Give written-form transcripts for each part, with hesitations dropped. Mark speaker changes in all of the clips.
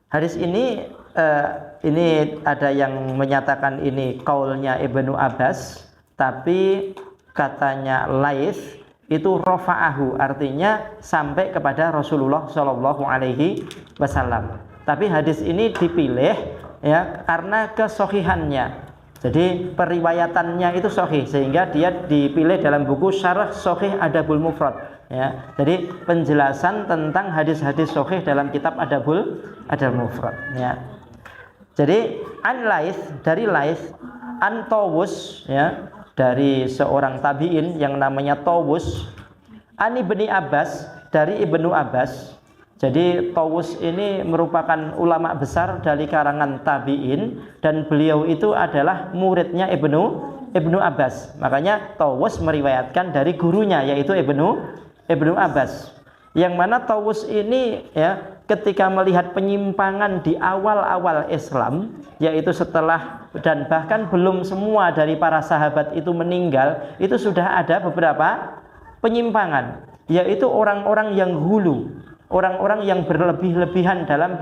Speaker 1: Hadis ini ada yang menyatakan ini qaulnya Ibnu Abbas, tapi katanya Laits itu rafa'ahu, artinya sampai kepada Rasulullah Shallallahu Alaihi Wasallam. Tapi hadis ini dipilih ya karena kesohihannya. Jadi periwayatannya itu sahih sehingga dia dipilih dalam buku Syarah Sahih Adabul Mufrad. Ya, jadi penjelasan tentang hadis-hadis sahih dalam kitab Adabul Mufrad. Ya. Jadi dari Laits an Tawus, ya, dari seorang tabi'in yang namanya Tawus, an Ibni Abbas, dari Ibnu Abbas. Jadi Tawus ini merupakan ulama besar dari karangan tabi'in dan beliau itu adalah muridnya Ibnu Abbas. Makanya Tawus meriwayatkan dari gurunya yaitu Ibnu Abbas. Yang mana Tawus ini ya ketika melihat penyimpangan di awal-awal Islam, yaitu setelah dan bahkan belum semua dari para sahabat itu meninggal, itu sudah ada beberapa penyimpangan, yaitu orang-orang yang hulu, orang-orang yang berlebih-lebihan dalam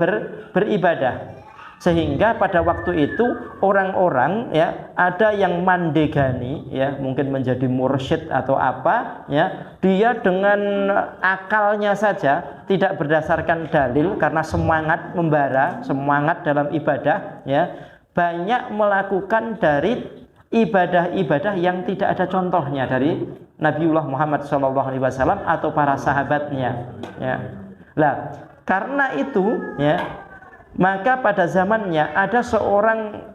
Speaker 1: beribadah. Sehingga pada waktu itu orang-orang ya ada yang mandegani ya, mungkin menjadi mursyid atau apa ya, dia dengan akalnya saja tidak berdasarkan dalil karena semangat membara, semangat dalam ibadah ya, banyak melakukan dari ibadah-ibadah yang tidak ada contohnya dari Nabiullah Muhammad SAW atau para sahabatnya ya. Lah, karena itu ya, maka pada zamannya ada seorang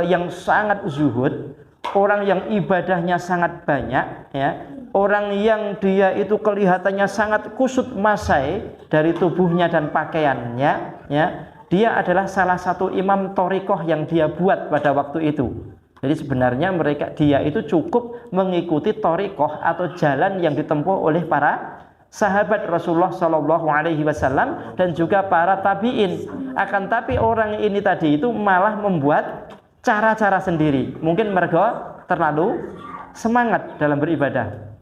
Speaker 1: yang sangat zuhud, orang yang ibadahnya sangat banyak ya, orang yang dia itu kelihatannya sangat kusut masai dari tubuhnya dan pakaiannya ya. Dia adalah salah satu imam thariqah yang dia buat pada waktu itu. Jadi sebenarnya dia itu cukup mengikuti thariqah atau jalan yang ditempuh oleh para sahabat Rasulullah Shallallahu Alaihi Wasallam dan juga para tabiin. Akan tapi orang ini tadi itu malah membuat cara-cara sendiri. Mungkin mereka terlalu semangat dalam beribadah.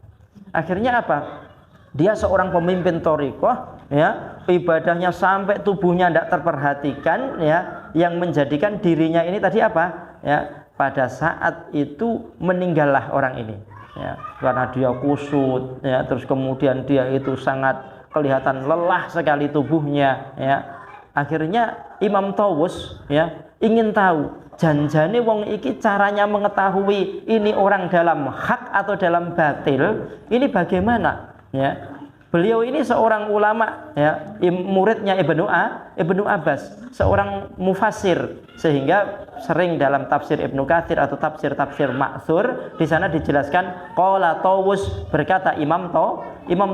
Speaker 1: Akhirnya apa? Dia seorang pemimpin thariqah ya, ibadahnya sampai tubuhnya tidak terperhatikan ya, yang menjadikan dirinya ini tadi apa? Ya, pada saat itu meninggallah orang ini. Ya, karena dia kusut ya, terus kemudian dia itu sangat kelihatan lelah sekali tubuhnya ya. Akhirnya Imam Tawus ya ingin tahu janjane wong iki caranya mengetahui ini orang dalam hak atau dalam batil ini bagaimana ya. Beliau ini seorang ulama ya, muridnya Ibnu Abbas, seorang mufassir, sehingga sering dalam tafsir Ibnu Katsir atau tafsir Ma'thur di sana dijelaskan qala Tawus, berkata Imam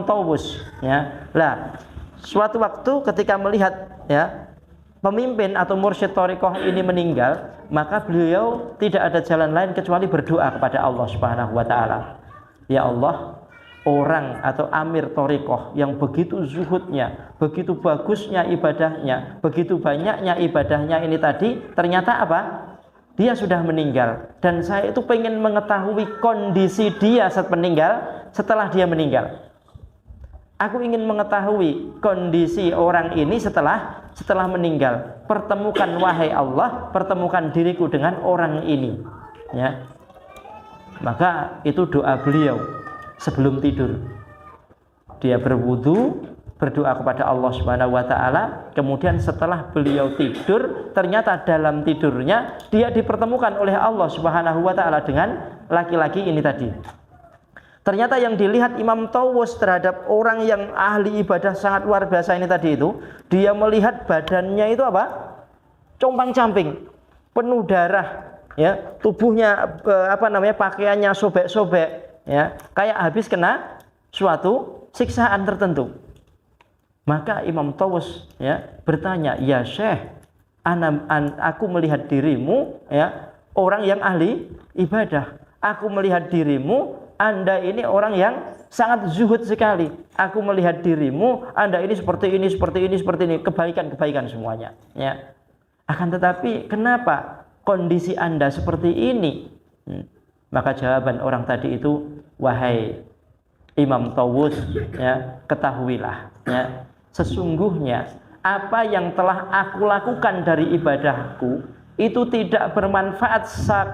Speaker 1: Tawus ya. Lah, suatu waktu ketika melihat ya pemimpin atau mursyid thariqah ini meninggal, maka beliau tidak ada jalan lain kecuali berdoa kepada Allah Subhanahu wa taala. Ya Allah, orang atau amir thariqah yang begitu zuhudnya, begitu bagusnya ibadahnya, begitu banyaknya ibadahnya ini tadi, ternyata apa? Dia sudah meninggal. Dan saya itu pengen mengetahui kondisi dia setelah dia meninggal. Aku ingin mengetahui kondisi orang ini setelah meninggal. Pertemukan wahai Allah, pertemukan diriku dengan orang ini. Ya. Maka itu doa beliau sebelum tidur. Dia berwudu, berdoa kepada Allah Subhanahu wa taala, kemudian setelah beliau tidur, ternyata dalam tidurnya dia dipertemukan oleh Allah Subhanahu wa taala dengan laki-laki ini tadi. Ternyata yang dilihat Imam Tawus terhadap orang yang ahli ibadah sangat luar biasa ini tadi itu, dia melihat badannya itu apa? Compang-camping, penuh darah, ya, tubuhnya pakaiannya sobek-sobek, ya, kayak habis kena suatu siksaan tertentu. Maka Imam Tawus ya bertanya, "Ya Syekh, aku melihat dirimu ya orang yang ahli ibadah. Aku melihat dirimu Anda ini orang yang sangat zuhud sekali. Aku melihat dirimu Anda ini seperti ini, kebaikan semuanya, ya. Akan tetapi kenapa kondisi Anda seperti ini?" Maka jawaban orang tadi itu, "Wahai Imam Tawus, ya, ketahuilah, ya, sesungguhnya apa yang telah aku lakukan dari ibadahku itu tidak bermanfaat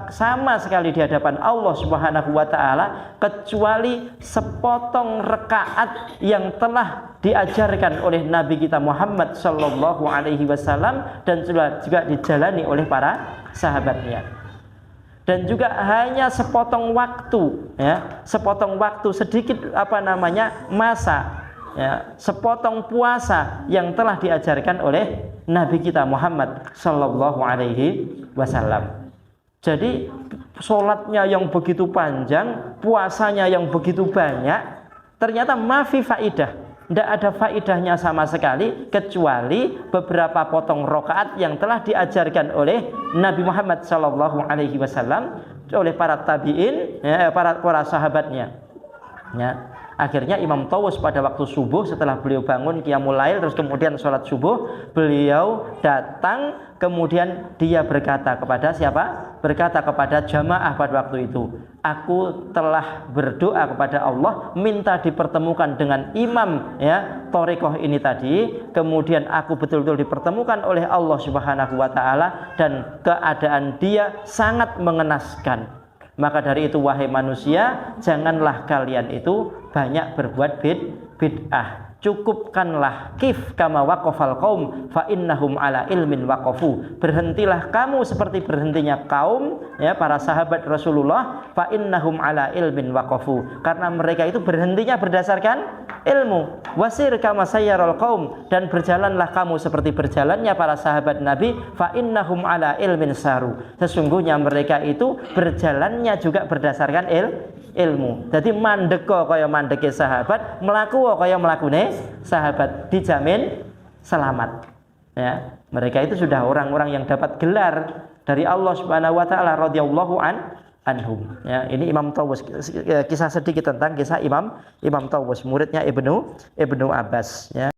Speaker 1: sama sekali di hadapan Allah Subhanahu wa taala kecuali sepotong rakaat yang telah diajarkan oleh Nabi kita Muhammad sallallahu alaihi wasallam dan juga dijalani oleh para sahabatnya. Dan juga hanya sepotong waktu, ya, sepotong waktu sedikit masa, ya, sepotong puasa yang telah diajarkan oleh Nabi kita Muhammad sallallahu alaihi wasallam. Jadi sholatnya yang begitu panjang, puasanya yang begitu banyak, ternyata mafi faidah, tidak ada faidahnya sama sekali kecuali beberapa potong rakaat yang telah diajarkan oleh Nabi Muhammad sallallahu alaihi wasallam oleh para tabi'in, ya, para sahabatnya. Ya. Akhirnya Imam Tawus pada waktu subuh setelah beliau bangun qiyamul lail terus kemudian sholat subuh, beliau datang kemudian dia berkata kepada siapa? Berkata kepada jamaah pada waktu itu, aku telah berdoa kepada Allah minta dipertemukan dengan imam, ya, thariqah ini tadi, kemudian aku betul-betul dipertemukan oleh Allah Subhanahu wa taala dan keadaan dia sangat mengenaskan. Maka dari itu wahai manusia, janganlah kalian itu banyak berbuat bid'ah. Cukupkanlah kif kama waqafal qaum fa innahum ala ilmin waqafu. Berhentilah kamu seperti berhentinya kaum, ya, para sahabat Rasulullah, fa innahum ala ilmin waqafu. Karena mereka itu berhentinya berdasarkan ilmu. Wasir kama sayyarul qaum, dan berjalanlah kamu seperti berjalannya para sahabat Nabi, fa innahum ala ilmin saru. Sesungguhnya mereka itu berjalannya juga berdasarkan ilmu. Jadi mandeko kaya mandeke sahabat, melaku kaya melakune sahabat, dijamin selamat. Ya, mereka itu sudah orang-orang yang dapat gelar dari Allah Subhanahu wa taala radhiyallahu anhum. Ya, ini Imam Tawus, kisah sedikit tentang kisah Imam Tawus, muridnya Ibnu Abbas, ya.